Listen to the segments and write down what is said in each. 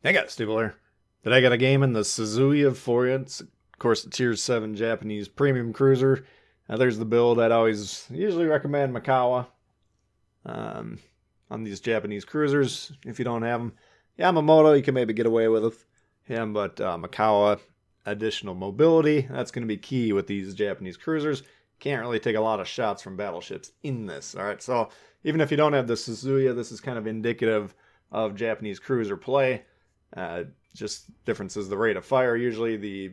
I got Tbull here. Did I got a game in the Suzuya for you? It's, of course, the Tier 7 Japanese premium cruiser. There's the build. I'd always usually recommend Makawa um, on these Japanese cruisers if you don't have them. Yamamoto, you can maybe get away with him, but Makawa, additional mobility, that's going to be key with these Japanese cruisers. Can't really take a lot of shots from battleships in this. All right, so even if you don't have the Suzuya, this is kind of indicative of Japanese cruiser play. Uh, just differences the rate of fire. Usually the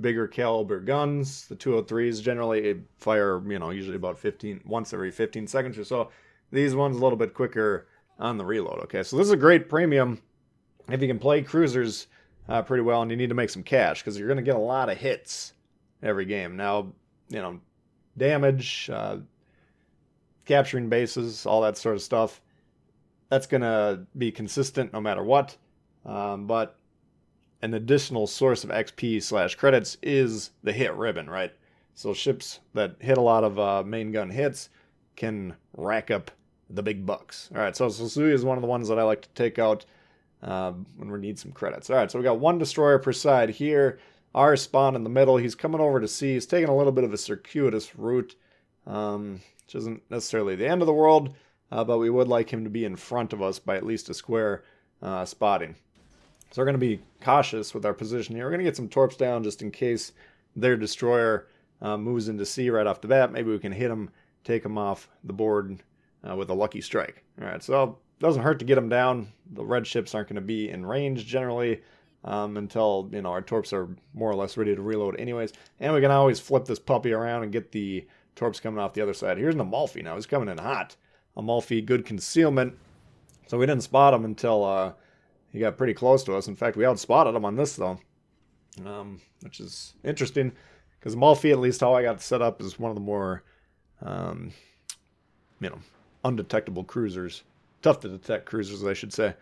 bigger caliber guns, the 203s generally fire, usually about 15 once every 15 seconds or so. These ones a little bit quicker on the reload. Okay, so this is a great premium if you can play cruisers pretty well, and you need to make some cash because you're going to get a lot of hits every game. Now, damage, capturing bases, all that sort of stuff. That's going to be consistent no matter what. But an additional source of XP/credits is the hit ribbon, right? So ships that hit a lot of main gun hits can rack up the big bucks. All right, so Suzuya is one of the ones that I like to take out when we need some credits. All right, so we got one destroyer per side here. Our spawn in the middle. He's coming over to sea. He's taking a little bit of a circuitous route, which isn't necessarily the end of the world, but we would like him to be in front of us by at least a square spotting. So we're going to be cautious with our position here. We're going to get some torps down just in case their destroyer moves into sea right off the bat. Maybe we can hit them, take them off the board with a lucky strike. All right, so it doesn't hurt to get them down. The red ships aren't going to be in range generally until our torps are more or less ready to reload anyways. And we can always flip this puppy around and get the torps coming off the other side. Here's an Amalfi now. He's coming in hot. Amalfi, good concealment. So we didn't spot him until he got pretty close to us. In fact, we outspotted him on this, though, which is interesting because Amalfi, at least how I got set up, is one of the more, undetectable cruisers. Tough to detect cruisers, I should say. At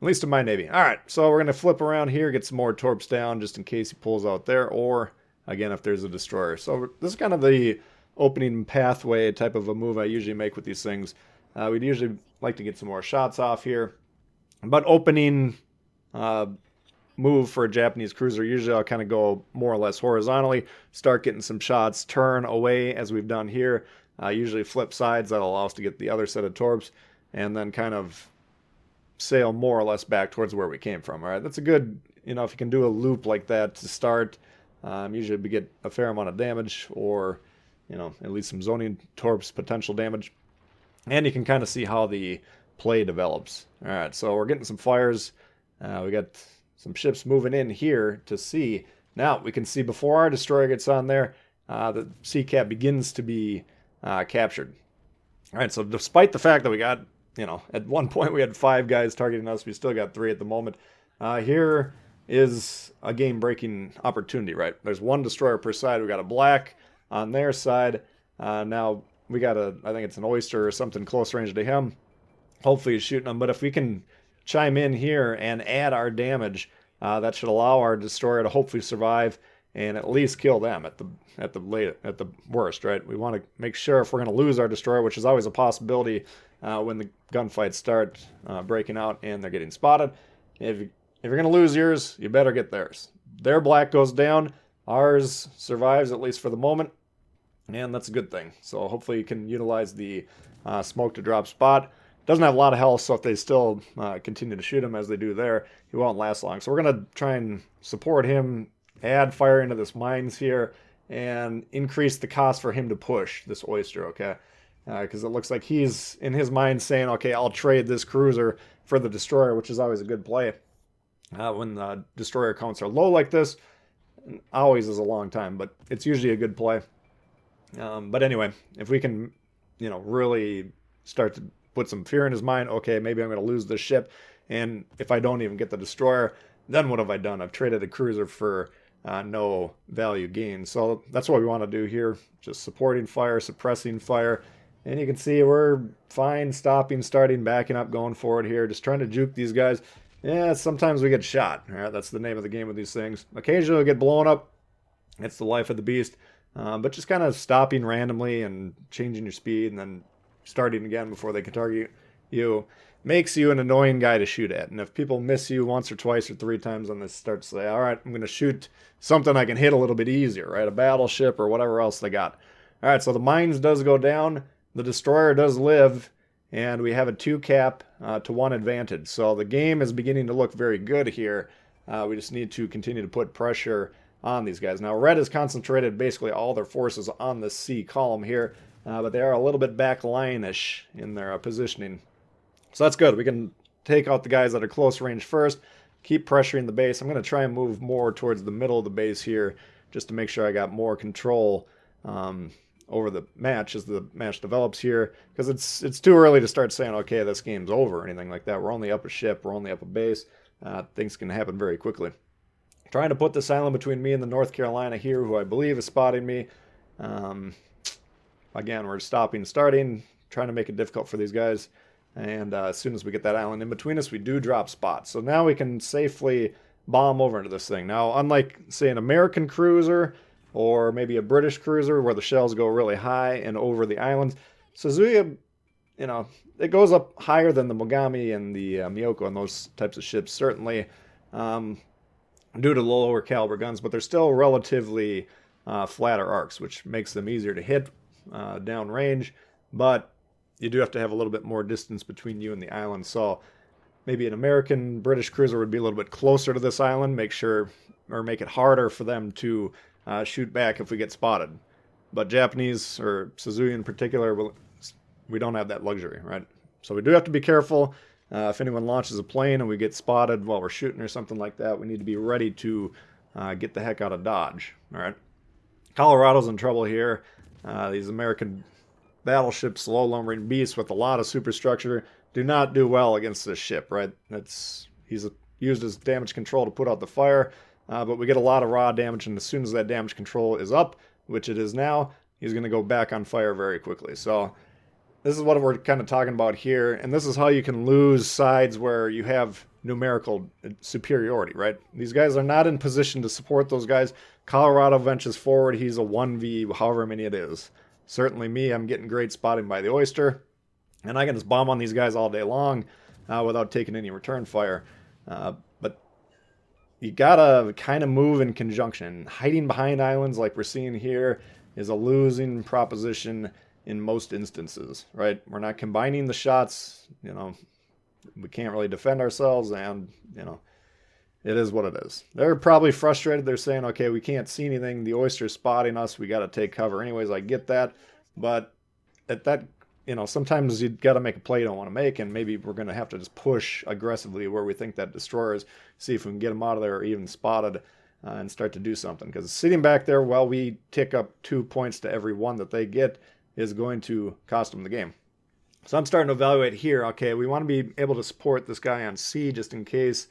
least in my Navy. All right, so we're going to flip around here, get some more torps down just in case he pulls out there, or, again, if there's a destroyer. So this is kind of the opening pathway type of a move I usually make with these things. We'd usually like to get some more shots off here. But opening move for a Japanese cruiser, usually I'll kind of go more or less horizontally, start getting some shots, turn away as we've done here, usually flip sides. That'll allow us to get the other set of torps, and then kind of sail more or less back towards where we came from. All right, that's a good, if you can do a loop like that to start, usually we get a fair amount of damage, or, at least some zoning torps potential damage. And you can kind of see how the play develops. All right, so we're getting some fires. We got some ships moving in here to sea. Now we can see before our destroyer gets on there, the sea cap begins to be captured. All right, so despite the fact that we got, at one point we had 5 guys targeting us, we still got 3 at the moment. Here is a game-breaking opportunity, right? There's 1 destroyer per side. We got a black on their side. Now we got I think it's an oyster or something close range to him. Hopefully he's shooting them, but if we can chime in here and add our damage, that should allow our destroyer to hopefully survive and at least kill them at the worst, right? We want to make sure if we're going to lose our destroyer, which is always a possibility when the gunfights start breaking out and they're getting spotted. If you're going to lose yours, you better get theirs. Their black goes down, ours survives at least for the moment, and that's a good thing. So hopefully you can utilize the smoke to drop spot. Doesn't have a lot of health, so if they still continue to shoot him as they do there, he won't last long. So we're going to try and support him, add fire into this mines here, and increase the cost for him to push this oyster, okay? Because it looks like he's, in his mind, saying, okay, I'll trade this cruiser for the destroyer, which is always a good play. When the destroyer counts are low like this, always is a long time, but it's usually a good play. But anyway, if we can, really start to put some fear in his mind, okay, maybe I'm going to lose this ship, and if I don't even get the destroyer, then what have I done? I've traded a cruiser for no value gain. So that's what we want to do here, just supporting fire, suppressing fire, and you can see we're fine stopping, starting, backing up, going forward here, just trying to juke these guys. Yeah, sometimes we get shot. All right, that's the name of the game with these things. Occasionally we get blown up. It's the life of the beast. But just kind of stopping randomly and changing your speed and then starting again before they can target you makes you an annoying guy to shoot at. And if people miss you once or twice or three times on this, start to say, all right, I'm going to shoot something I can hit a little bit easier, right? A battleship or whatever else they got. All right, so the mines does go down. The destroyer does live. And we have a 2 cap to 1 advantage. So the game is beginning to look very good here. We just need to continue to put pressure on these guys. Now, red has concentrated basically all their forces on the C column here, but they are a little bit back-line-ish in their positioning. So that's good. We can take out the guys that are close range first, keep pressuring the base. I'm going to try and move more towards the middle of the base here just to make sure I got more control over the match as the match develops here, because it's too early to start saying, okay, this game's over or anything like that. We're only up a ship, we're only up a base. Things can happen very quickly. Trying to put this island between me and the North Carolina here, who I believe is spotting me. Again, we're starting, trying to make it difficult for these guys. And as soon as we get that island in between us, we do drop spots. So now we can safely bomb over into this thing. Now, unlike, say, an American cruiser or maybe a British cruiser where the shells go really high and over the islands, Suzuya, you know, it goes up higher than the Mogami and the Miyoko and those types of ships, certainly due to lower caliber guns, but they're still relatively flatter arcs, which makes them easier to hit downrange, but you do have to have a little bit more distance between you and the island. So maybe an American British cruiser would be a little bit closer to this island, make it harder for them to shoot back if we get spotted. But Japanese, or Suzuya in particular, we don't have that luxury, right? So we do have to be careful. If anyone launches a plane and we get spotted while we're shooting or something like that, we need to be ready to get the heck out of Dodge. All right. Colorado's in trouble here. These American battleships, low lumbering beasts with a lot of superstructure, do not do well against this ship, right? He's used his damage control to put out the fire, but we get a lot of raw damage, and as soon as that damage control is up, which it is now, he's going to go back on fire very quickly. So this is what we're kind of talking about here, and this is how you can lose sides where you have numerical superiority, right? These guys are not in position to support those guys. Colorado ventures forward. He's a 1v, however many it is. Certainly me, I'm getting great spotting by the Oyster, and I can just bomb on these guys all day long without taking any return fire. But you gotta kind of move in conjunction. Hiding behind islands like we're seeing here is a losing proposition in most instances, right? We're not combining the shots, you know, we can't really defend ourselves, and, you know, it is what it is. They're probably frustrated. They're saying, okay, we can't see anything. The Oyster's spotting us. We got to take cover. Anyways, I get that. But at that, you know, sometimes you got to make a play you don't want to make, and maybe we're going to have to just push aggressively where we think that destroyer is, see if we can get them out of there or even spotted and start to do something. Because sitting back there while we tick up 2 points to every one that they get is going to cost them the game. So I'm starting to evaluate here. Okay, we want to be able to support this guy on C just in case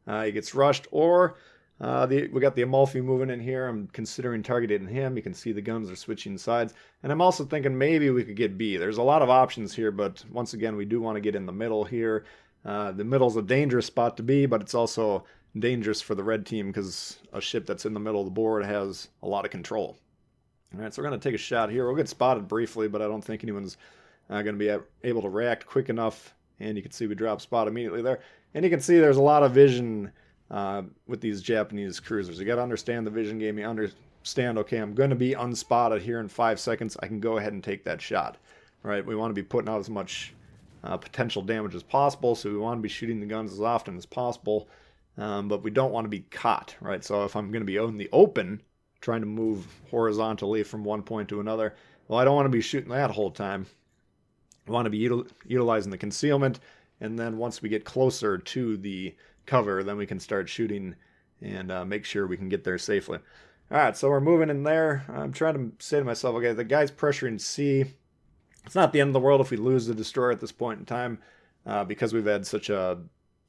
he gets rushed, or we got the Amalfi moving in here. I'm considering targeting him. You can see the guns are switching sides. And I'm also thinking maybe we could get B. There's a lot of options here, but once again, we do want to get in the middle here. The middle's a dangerous spot to be, but it's also dangerous for the red team because a ship that's in the middle of the board has a lot of control. All right, so we're going to take a shot here. We'll get spotted briefly, but I don't think anyone's going to be able to react quick enough. And you can see we drop spot immediately there. And you can see there's a lot of vision with these Japanese cruisers. You got to understand the vision game. You understand, okay, I'm going to be unspotted here in 5 seconds. I can go ahead and take that shot, right? We want to be putting out as much potential damage as possible, so we want to be shooting the guns as often as possible, but we don't want to be caught, right? So if I'm going to be out in the open, trying to move horizontally from one point to another, well, I don't want to be shooting that whole time. I want to be utilizing the concealment, and then once we get closer to the cover, then we can start shooting and make sure we can get there safely. All right, so we're moving in there. I'm trying to say to myself, okay, the guy's pressuring C. It's not the end of the world if we lose the destroyer at this point in time because we've had such a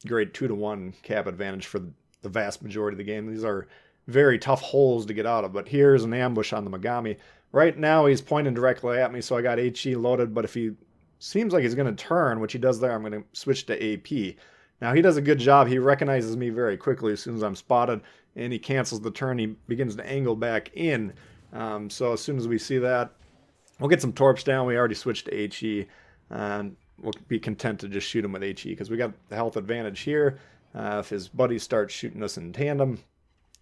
great 2-to-1 cap advantage for the vast majority of the game. These are very tough holes to get out of, but here's an ambush on the Mogami. Right now he's pointing directly at me, so I got HE loaded, but if he seems like he's going to turn, which he does there, I'm going to switch to AP. Now, he does a good job. He recognizes me very quickly as soon as I'm spotted, and he cancels the turn. He begins to angle back in. So as soon as we see that, we'll get some torps down. We already switched to HE. we'll be content to just shoot him with HE because we got the health advantage here. If his buddies start shooting us in tandem,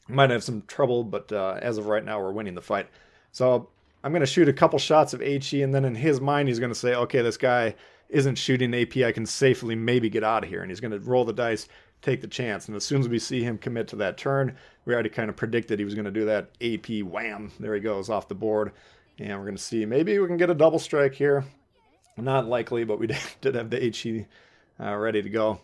we might have some trouble, but as of right now, we're winning the fight. So I'm going to shoot a couple shots of HE, and then in his mind, he's going to say, okay, this guy isn't shooting AP. I can safely maybe get out of here. And he's going to roll the dice, take the chance. And as soon as we see him commit to that turn, we already kind of predicted he was going to do that AP wham. There he goes off the board. And we're going to see maybe we can get a double strike here. Not likely, but we did have the HE ready to go.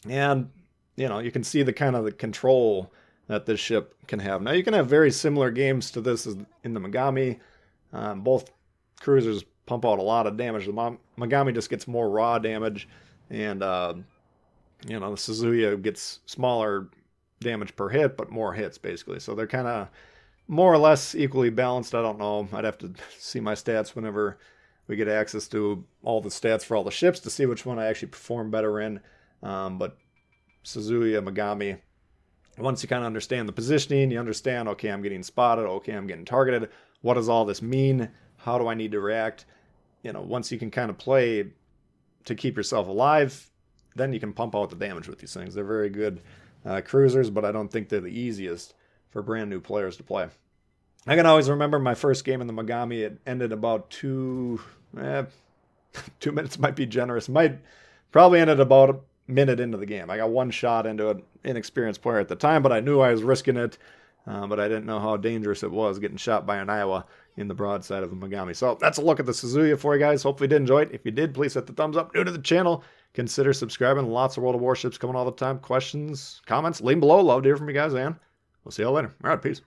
And, you know, you can see the kind of the control that this ship can have. Now, you can have very similar games to this as in the Megami. Both cruisers pump out a lot of damage. The Megami just gets more raw damage, and you know, the Suzuya gets smaller damage per hit, but more hits basically. So they're kind of more or less equally balanced. I don't know. I'd have to see my stats whenever we get access to all the stats for all the ships to see which one I actually perform better in. But Suzuya, Megami, once you kind of understand the positioning, you understand, okay, I'm getting spotted, okay, I'm getting targeted. What does all this mean? How do I need to react? You know, once you can kind of play to keep yourself alive, then you can pump out the damage with these things. They're very good cruisers, but I don't think they're the easiest for brand new players to play. I can always remember my first game in the Megami. It ended about 2 minutes might be generous. Probably ended about a minute into the game. I got one shot into an inexperienced player at the time, but I knew I was risking it. But I didn't know how dangerous it was getting shot by an Iowa in the broadside of the Megami. So that's a look at the Suzuya for you guys. Hopefully you did enjoy it. If you did, please hit the thumbs up. New to the channel, consider subscribing. Lots of World of Warships coming all the time. Questions, comments, leave them below. Love to hear from you guys, and we'll see y'all later. All right, peace.